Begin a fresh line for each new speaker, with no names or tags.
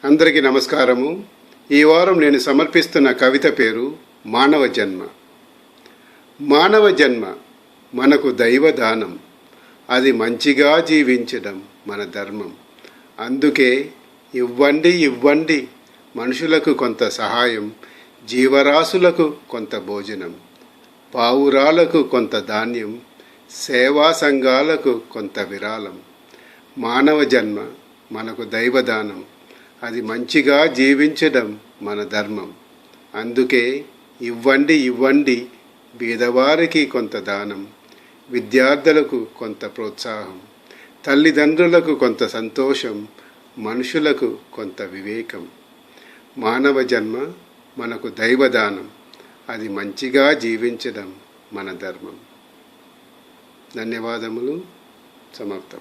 అందరికీ నమస్కారము. ఈ వారం నేను సమర్పిస్తున్న కవిత పేరు మానవ జన్మ. మానవ జన్మ మనకు దైవదానం, అది మంచిగా జీవించడం మన ధర్మం. అందుకే ఇవ్వండి ఇవ్వండి మనుషులకు కొంత సహాయం, జీవరాశులకు కొంత భోజనం, పావురాలకు కొంత ధాన్యం, సేవా సంఘాలకు కొంత విరాళం. మానవ జన్మ మనకు దైవదానం, అది మంచిగా జీవించడం మన ధర్మం. అందుకే ఇవ్వండి ఇవ్వండి బీదవారికి కొంత దానం, విద్యార్థులకు కొంత ప్రోత్సాహం, తల్లిదండ్రులకు కొంత సంతోషం, మనుషులకు కొంత వివేకం. మానవ జన్మ మనకు దైవదానం, అది మంచిగా జీవించడం మన ధర్మం. ధన్యవాదములు. సమాప్తం.